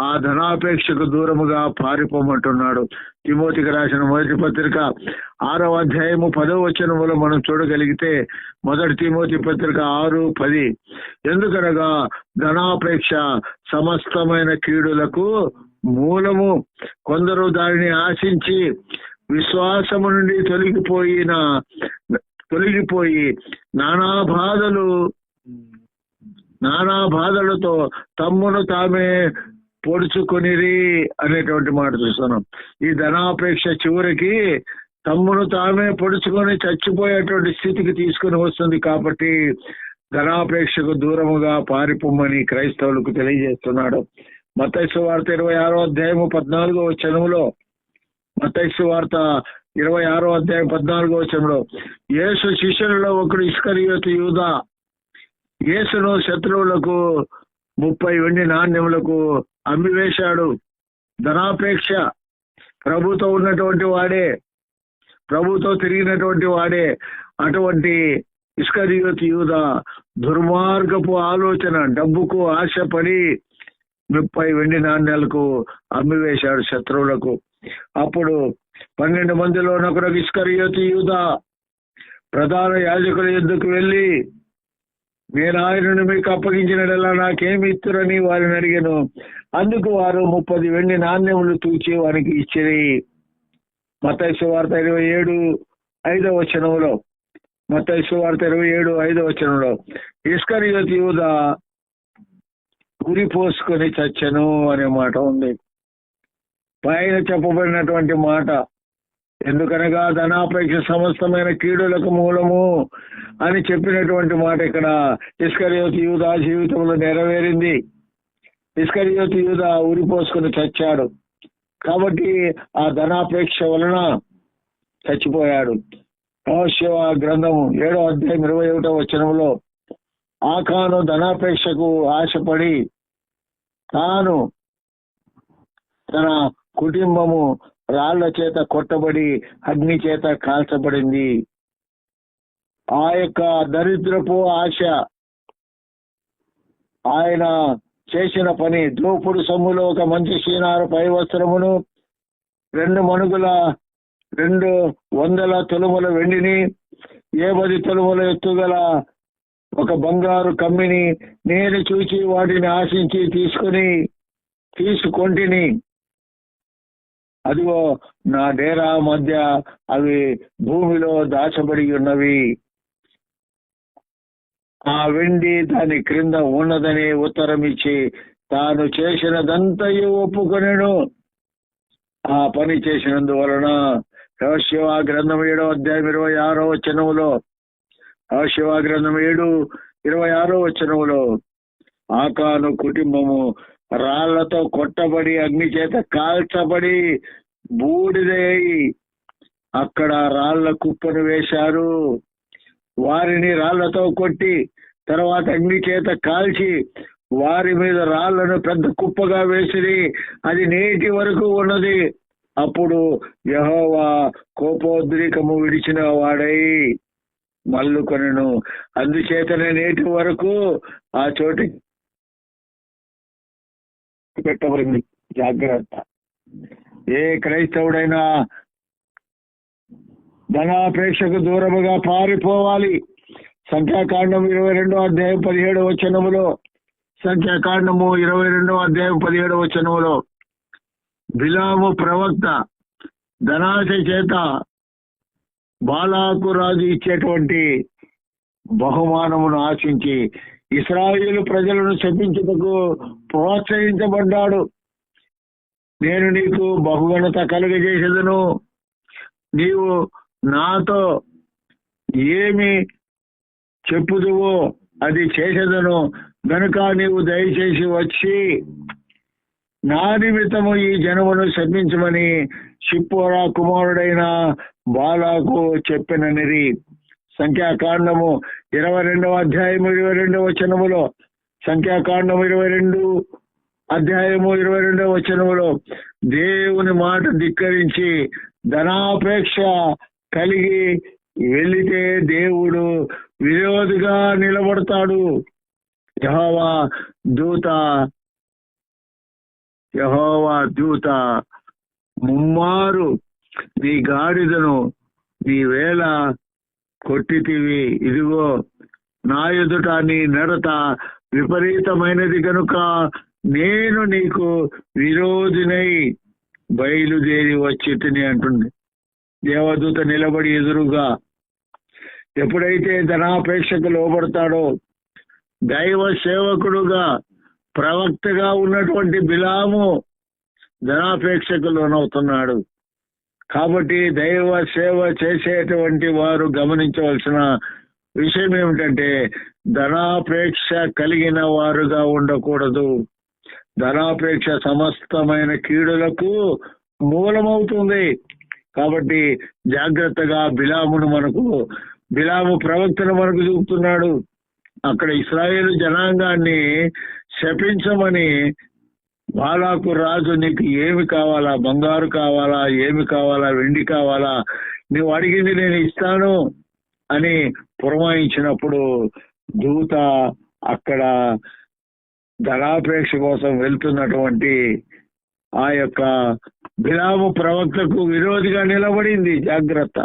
ఆ ధనాపేక్షకు దూరముగా పారిపోమంటున్నాడు. తిమోతికి రాసిన మొదటి పత్రిక 6వ అధ్యాయము 10వ వచనములో మనం చూడగలిగితే, మొదటి తిమోతి పత్రిక 6:10, ఎందుకనగా ధనాపేక్ష సమస్తమైన కీడులకు మూలము. కొందరు దానిని ఆశించి విశ్వాసము నుండి తొలగిపోయి నానా బాధలతో తమ్మును తామే పొడుచుకొనిరి అనేటువంటి మాట చూస్తున్నాం. ఈ ధనాపేక్ష చివరికి తమ్మును తామే పొడుచుకొని చచ్చిపోయేటువంటి స్థితికి తీసుకుని వస్తుంది. కాబట్టి ధనాపేక్షకు దూరముగా పారిపోమని క్రైస్తవులకు తెలియజేస్తున్నాడు. మత్తయి సువార్త 26వ అధ్యాయము 14వ వచనములో, మత్తయి సువార్త 26వ అధ్యాయం 14వ వచనంలో, యేసు శిష్యులలో ఒకడు ఇస్కరియోతు యూదా యేసును శత్రువులకు 30 వెండి నాణ్యములకు అమ్మివేశాడు. ధనాపేక్ష, ప్రభుతో ఉన్నటువంటి వాడే, ప్రభుతో తిరిగినటువంటి వాడే అటువంటి ఇస్కరియోతు యూదా దుర్మార్గపు ఆలోచన, డబ్బుకు ఆశపడి 30 వెండి నాణ్యాలకు అమ్మివేశాడు శత్రువులకు. అప్పుడు 12 మందిలో ఒకడు ఇస్కరియోతు యూదా ప్రధాన యాజకుల యొద్దకు వెళ్ళి, నేను ఆయనను మీకు అప్పగించినట్లా నాకేమి ఇస్తురని వారిని అడిగాను. అందుకు వారు 30 వెండి నాణ్యములు తూచి వారికి ఇచ్చిరి. మత్తయి సువార్త 27:5 వచనంలో, మత్తయి సువార్త 27:5 వచనంలో, ఇస్కరియోతు యూదా ఉరి పోసుకొని చచ్చెను అనే మాట ఉంది. పైన చెప్పబడినటువంటి మాట, ఎందుకనగా ధనాపేక్ష సమస్తమైన కీడులకు మూలము అని చెప్పినటువంటి మాట ఇక్కడ ఇస్కరియోతు యూదా జీవితంలో నెరవేరింది. ఇస్కరియోతు యూదా ఉరి పోసుకొని చచ్చాడు. కాబట్టి ఆ ధనాపేక్ష వలన చచ్చిపోయాడు. యెహోషువ గ్రంథము 7వ అధ్యాయం 21వ వచనంలో, ఆకాను ధనాపేక్షకు ఆశపడి తాను తన కుటుంబము రాళ్ల చేత కొట్టబడి అగ్ని చేత కాల్చబడింది. ఆ యొక్క దరిద్రపు ఆశ, ఆయన చేసిన పని, దోపుడు సొమ్ములో ఒక మంచి షీనారు పై వస్త్రమును, 2 మణుగుల 200 తులముల వెండిని, 10 తులముల ఎత్తుగల ఒక బంగారు కమ్మిని నేను చూచి వాటిని ఆశించి తీసుకొంటిని. అదిగో నా డేరా మధ్య అవి భూమిలో దాచబడి ఉన్నవి. ఆ వెండి దాని క్రింద ఉన్నదని ఉత్తరం ఇచ్చి తాను చేసినదంతయు ఒప్పుకొనెను. ఆ పని చేసినందువలన యెహోషువ గ్రంథం 7వ అధ్యాయం 26వ వచనములో, యెహోషువ గ్రంథం 7:26వ వచనములో, ఆకాను కుటుంబము రాళ్లతో కొట్టబడి అగ్ని చేత కాల్చబడి బూడిదై అక్కడ రాళ్ల కుప్పను వేశారు. వారిని రాళ్లతో కొట్టి తర్వాత అగ్ని చేత కాల్చి వారి మీద రాళ్లను పెద్ద కుప్పగా వేసిరి. అది నేటి వరకు ఉన్నది. అప్పుడు యెహోవా కోపోద్రేకము విడిచిన వాడై మల్లుకొనెను. అందుచేతనే నేటి వరకు ఆ చోటు పెట్టబడింది. జాగ్రత్త. ఏ క్రైస్తవుడైనా ధనాపేక్షకు దూరముగా పారిపోవాలి. సంఖ్యాకాండం 22వ అధ్యాయం 17వ వచనములో, సంఖ్యాకాండము 22వ అధ్యాయం 17వ వచనములో, బిలాము ప్రవక్త ధనాశ చేత బాలాకు రాజు ఇచ్చేటువంటి బహుమానమును ఆశించి ఇశ్రాయేలు ప్రజలను శపించుటకు ప్రోత్సహించబడ్డాడు. నేను నీకు బహుఘనత కలుగజేసేదను, నీవు నాతో ఏమి చెప్పుదువో అది చేసేదను గనుక నీవు దయచేసి వచ్చి నా నిమిత్తము ఈ జనమును శపించమని షిప్పోరా కుమారుడైన బాలాకు చెప్పిననిరి. సంఖ్యాకాండము 22వ అధ్యాయము 22వ వచనములో, సంఖ్యాకాండము 22 అధ్యాయము 22వ వచనములో, దేవుని మాట ధిక్కరించి ధనాపేక్ష కలిగి వెళితే దేవుడు విరోధిగా నిలబడతాడు. యెహోవా దూత ముమ్మారు నీ గాడిదను నీ వేళ కొట్టితివి, ఇదిగో నా ఎదుట నీ నడత విపరీతమైనది గనుక నేను నీకు విరోధినై బయలుదేరి వచ్చి తిని అంటుంది. దేవదూత నిలబడి ఎదురుగా ఎప్పుడైతే ధనాపేక్షకు లోబడతాడో, దైవ సేవకుడుగా ప్రవక్తగా ఉన్నటువంటి బిలాము ధనాపేక్షకు లోనవుతున్నాడు. కాబట్టి దైవ సేవ చేసేటువంటి వారు గమనించవలసిన విషయం ఏమిటంటే ధనాపేక్ష కలిగిన వారుగా ఉండకూడదు. ధనాపేక్ష సమస్తమైన కీడులకు మూలమవుతుంది. కాబట్టి జాగ్రత్తగా బిలాము ప్రవక్తను మనకు చూపుతున్నాడు. అక్కడ ఇశ్రాయేలు జనాంగాన్ని శపించమని బాలాకు రాజు నీకు ఏమి కావాలా, బంగారు కావాలా, ఏమి కావాలా, వెండి కావాలా, నువ్వు అడిగింది నేను ఇస్తాను అని పురమాయించినప్పుడు దూత అక్కడ ధనాపేక్ష కోసం వెళ్తున్నటువంటి ఆ యొక్క బిలాము ప్రవక్తకు విరోధిగా నిలబడింది. జాగ్రత్త.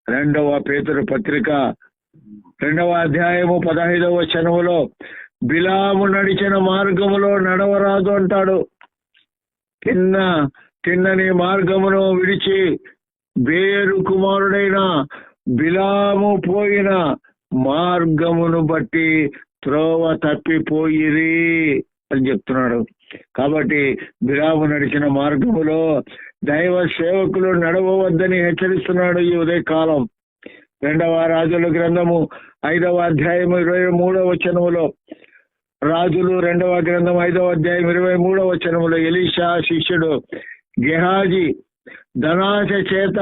2వ పేతురు పత్రిక 2వ అధ్యాయము 15వ వచనములో బిలాము నడిచిన మార్గములో నడవరాదు అంటాడు. తిన్నని మార్గమును విడిచి బేరు కుమారుడైన బిలాము పోయిన మార్గమును బట్టి త్రోవ తప్పిపోయిరి అని చెప్తున్నాడు. కాబట్టి బిలాము నడిచిన మార్గములో దైవ సేవకులు నడవవద్దని హెచ్చరిస్తున్నాడు ఈ ఉదయకాలం. 2వ రాజుల గ్రంథము 5వ అధ్యాయం 23వ వచనములో, రాజులు 2వ గ్రంథం 5వ అధ్యాయం 23వ వచనములో ఎలీషా శిష్యుడు గెహాజీ ధనాశ చేత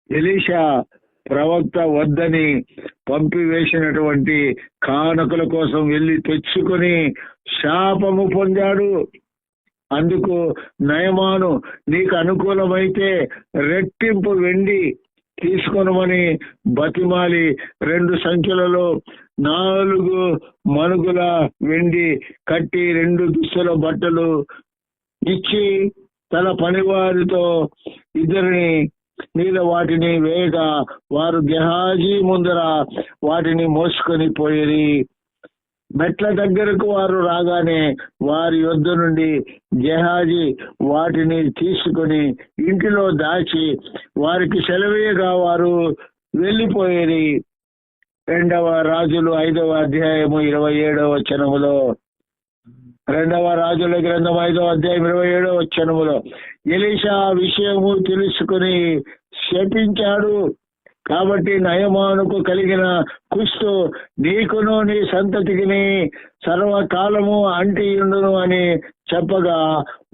ఎలీషా ప్రవక్త వద్దని పంపివేసినటువంటి కానుకల కోసం వెళ్ళి తెచ్చుకొని శాపము పొందాడు. అందుకు నయమాను నీకు అనుకూలమైతే రెట్టింపు వెండి తీసుకొనమని బతిమాలి 2 సంచులలో 4 మణుగుల వెండి కట్టి 2 దుస్తుల బట్టలు ఇచ్చి తన పనివారితో 2 మీద వాటిని వేయగా వారు గెహాజీ ముందర వాటిని మోసుకొని పోయిరి. మెట్ల దగ్గరకు వారు రాగానే వారి యొద్ద నుండి గెహాజీ వాటిని తీసుకొని ఇంటిలో దాచి వారికి సెలవేయగా వారు వెళ్ళిపోయేది. 2వ రాజులు 5వ అధ్యాయము 27వ వచనములో, 2వ రాజుల గ్రంథం 5వ అధ్యాయం 27వ వచనములో ఎలీషా విషయము తెలుసుకుని శపించాడు. కాబట్టి నయమానుకు కలిగిన కుష్టు నీకును నీ సంతతికిని సర్వకాలము అంటియుండును అని చెప్పగా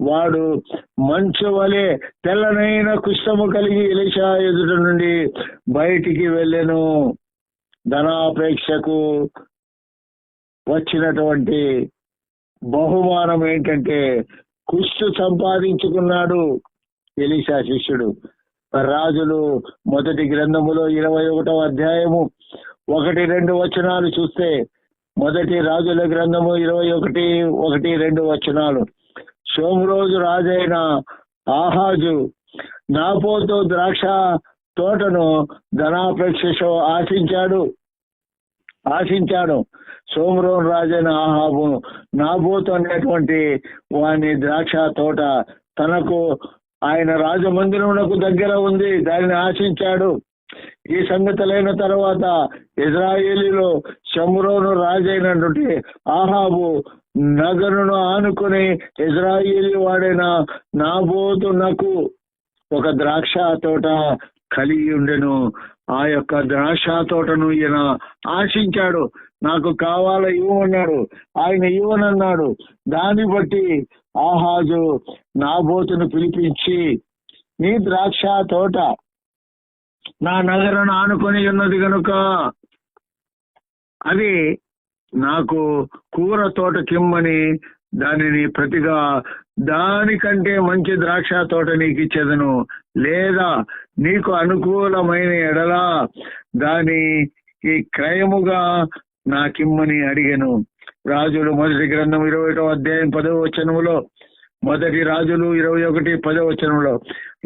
వాడు మంచు వలె తెల్లనైన కుష్ఠము కలిగి ఎలీషా ఎదుట నుండి బయటికి వెళ్ళెను. ధనాపేక్షకు వచ్చినటువంటి బహుమానం ఏంటంటే కుష్టు సంపాదించుకున్నాడు ఎలీషా శిష్యుడు. రాజులు మొదటి గ్రంథములో 21వ అధ్యాయము 1-2 వచనాలు చూస్తే, మొదటి రాజుల గ్రంథము 21:1-2 వచనాలు, షోమ్రోజు రాజైన ఆహాజు నాబోతు ద్రాక్ష తోటను ధనాపేక్ష ఆశించాడు. సోమ్రోన్ రాజైన ఆహాబు నాబోతు అనేటువంటి వాని ద్రాక్ష తోట తనకు ఆయన రాజమందిరమునకు దగ్గర ఉంది, దానిని ఆశించాడు. ఈ సంగతులైన తర్వాత ఇజ్రాయేలీలో షోమ్రోను రాజైనటువంటి ఆహాబు నగరును ఆనుకుని ఇజ్రాయేలీ వాడైన నాబోతునకు ఒక ద్రాక్ష తోట కలిగి ఉండెను. ఆ యొక్క ద్రాక్ష తోటను ఈయన ఆశించాడు. నాకు కావాల ఇవ్వమన్నాడు, ఆయన ఇవ్వనన్నాడు. దాన్ని బట్టి ఆహాజు నాబోతును పిలిపించి, నీ ద్రాక్ష తోట నా నగరను ఆనుకొని ఉన్నది కనుక అది నాకు కూర తోట కిమ్మని దానిని ప్రతిగా దానికంటే మంచి ద్రాక్ష తోట నీకు ఇచ్చేదను, లేదా నీకు అనుకూలమైన ఎడలా దాని ఈ క్రయముగా నాకిమ్మని అడిగాను. రాజులు మొదటి గ్రంథం 21వ అధ్యాయం 10వ వచనములో, మొదటి రాజులు 21 10వ వచనంలో,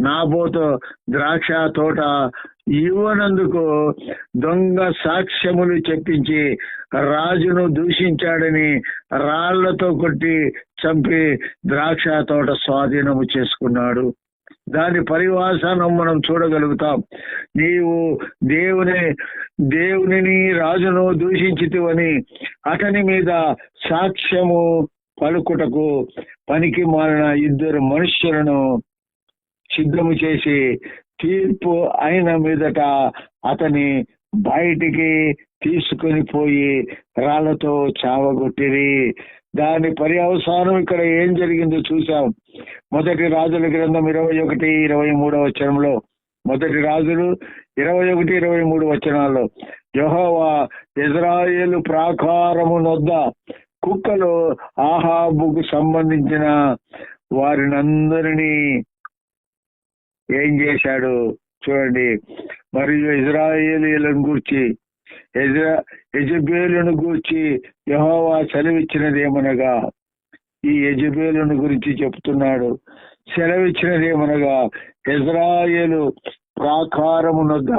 నాబోతు ద్రాక్ష తోట ఇవ్వనందుకు దొంగ సాక్ష్యములు చెప్పించి రాజును దూషించాడని రాళ్లతో కొట్టి చంపి ద్రాక్ష తోట స్వాధీనము చేసుకున్నాడు. దాని పరివాసానం మనం చూడగలుగుతాం. నీవు దేవునిని రాజును దూషించితివని అతని మీద సాక్ష్యము పలుకుటకు పనికి మారిన 2 మనుష్యులను సిద్ధము చేసి తీర్పు అయిన మీదట అతని బయటికి తీసుకొని పోయి రాళ్లతో చావగొట్టిరి. దాని పర్యవసానం ఇక్కడ ఏం జరిగిందో చూసాం. మొదటి రాజుల గ్రంథం 21 23వ వచనంలో, మొదటి రాజులు 21 23 వచనాల్లో, యెహోవా ఇశ్రాయేలు ప్రాకారము నొద్ద కుక్కలు ఆహాబుకు సంబంధించిన వారినందరినీ ఏం చేశాడు చూడండి. మరియు ఇశ్రాయేలీయులను గూర్చి యెజెబెలును గూర్చి యెహోవా సెలవిచ్చినదేమనగా, ఈ యెజెబెలును గురించి చెప్తున్నాడు. సెలవిచ్చినదేమనగా, ఇశ్రాయేలు ప్రాకారమునొద్ద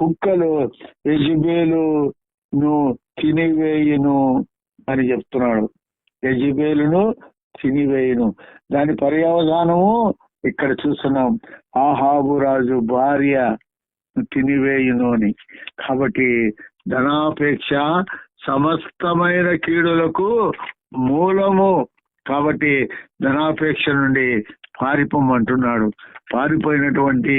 కుక్కలు యెజెబెలును తినివేయును అని చెప్తున్నాడు. యెజెబెలును తినివేయును. దాని పర్యవసానము ఇక్కడ చూస్తున్నాం. ఆహాబు రాజు భార్య తినివేయును అని. కాబట్టి ధనాపేక్ష సమస్తమైన కీడులకు మూలము. కాబట్టి ధనాపేక్ష నుండి పారిపోమంటున్నాడు. పారిపోయినటువంటి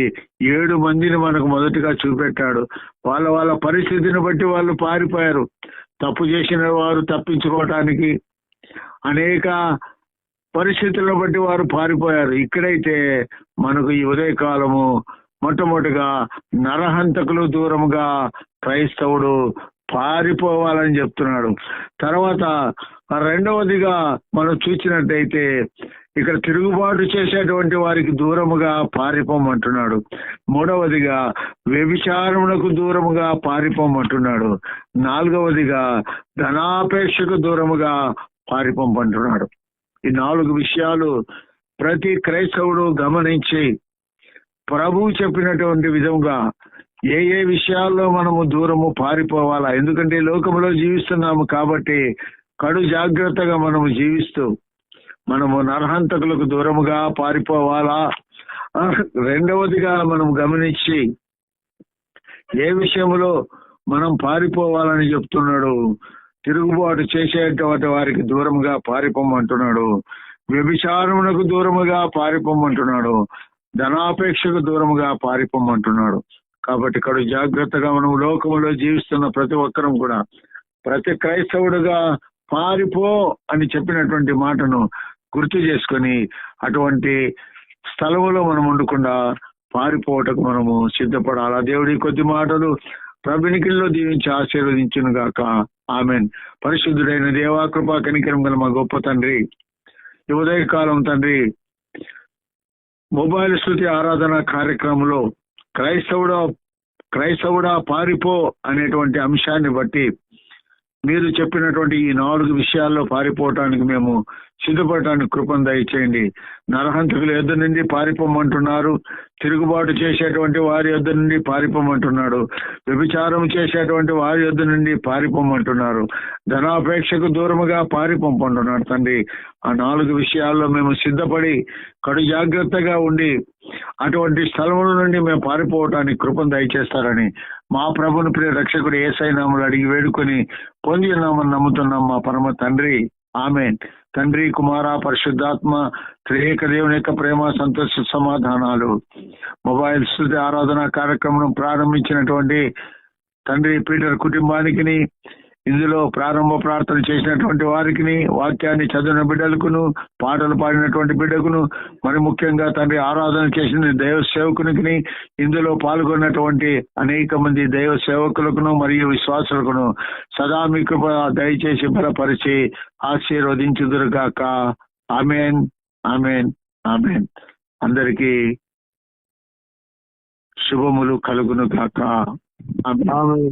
7 మందిని మనకు మొదటిగా చూపెట్టాడు. వాళ్ళ పరిస్థితిని బట్టి వాళ్ళు పారిపోయారు. తప్పు చేసిన వారు తప్పించుకోవటానికి అనేక పరిస్థితులను బట్టి వారు పారిపోయారు. ఇక్కడైతే మనకు ఈ ఉదయకాలము మొట్టమొదటిగా నరహంతకులు దూరముగా క్రైస్తవుడు పారిపోవాలని చెప్తున్నాడు. తర్వాత రెండవదిగా మనం చూసినట్టయితే ఇక్కడ తిరుగుబాటు చేసేటువంటి వారికి దూరముగా పారిపోమంటున్నాడు. మూడవదిగా వ్యభిచారమునకు దూరముగా పారిపోమంటున్నాడు. నాలుగవదిగా ధనాపేక్షకు దూరముగా పారిపోమంటున్నాడు. ఈ 4 విషయాలు ప్రతి క్రైస్తవుడు గమనించి ప్రభువు చెప్పినటువంటి విధంగా ఏ విషయాల్లో మనము దూరము పారిపోవాలా. ఎందుకంటే లోకంలో జీవిస్తున్నాము కాబట్టి కడు జాగ్రత్తగా మనము జీవిస్తూ మనము నరహంతకులకు దూరముగా పారిపోవాలా. రెండవదిగా మనం గమనించి ఏ విషయంలో మనం పారిపోవాలని చెప్తున్నాడు. తిరుగుబాటు చేసేటువంటి వారికి దూరముగా పారిపోమంటున్నాడు. వ్యభిచారమునకు దూరముగా పారిపోమంటున్నాడు. ధనాపేక్షకు దూరముగా పారిపోమంటున్నాడు. కాబట్టి ఇక్కడ జాగ్రత్తగా మనం లోకములో జీవిస్తున్న ప్రతి ఒక్కరం కూడా ప్రతి క్రైస్తవుడుగా పారిపో అని చెప్పినటువంటి మాటను గుర్తు చేసుకొని అటువంటి స్థలములో మనం ఉండకుండా పారిపోవటకు మనము సిద్ధపడాలా. దేవుడి కొద్ది మాటలు ప్రభునికిల్లో దీవించి ఆశీర్వదించును గాక. ఆమెన్. పరిశుద్ధుడైన దేవా, కృపా కనికరం గల మా గొప్ప తండ్రి, ఈ ఉదయకాలం తండ్రి మొబైల్ స్తుతి ఆరాధన కార్యక్రమంలో క్రైస్తవుడా పారిపో అనేటువంటి అంశాన్ని బట్టి మీరు చెప్పినటువంటి ఈ 4 విషయాల్లో పారిపోవటానికి మేము సిద్ధపడటానికి కృపను దయచేయండి. నరహంతకుల యొద్ద నుండి పారిపోమంటున్నారు. తిరుగుబాటు చేసేటువంటి వారి యొద్ద నుండి పారిపోమంటున్నాడు. వ్యభిచారం చేసేటువంటి వారి యొద్ద నుండి పారిపోమంటున్నారు. ధనాపేక్షకు దూరముగా పారిపోమంటున్నాడు తండ్రి. ఆ 4 విషయాల్లో మేము సిద్ధపడి కడు జాగ్రత్తగా ఉండి అటువంటి స్థలముల నుండి మేము పారిపోవటానికి కృపను దయచేస్తారని మా ప్రభుని ప్రియ రక్షకుడు యేసయ్య నామములో అడిగి వేడుకొని పొంది ఉన్నామని నమ్ముతున్నాం మా పరమ తండ్రి. ఆమేన్. తండ్రి, కుమార, పరిశుద్ధాత్మ త్రియేక దేవుని యొక్క ప్రేమ, సంతోష, సమాధానాలు మొబైల్ స్తుతి ఆరాధన కార్యక్రమం ప్రారంభించినటువంటి తండ్రి పీటర్ కుటుంబానికి, ఇందులో ప్రారంభ ప్రార్థన చేసినటువంటి వారికి, వాక్యాన్ని చదివిన బిడ్డలకును, పాటలు పాడినటువంటి బిడ్డకును, మరి ముఖ్యంగా తండ్రి ఆరాధన చేసిన దైవ సేవకునికి, ఇందులో పాల్గొన్నటువంటి అనేక మంది దైవ సేవకులకును మరియు విశ్వాసులకును సదా మీ కృప దయచేసి బలపరిచి ఆశీర్వదించుదురుగాక. ఆమేన్, ఆమేన్, ఆమేన్. అందరికీ శుభములు కలుగును గాక. ఆమేన్.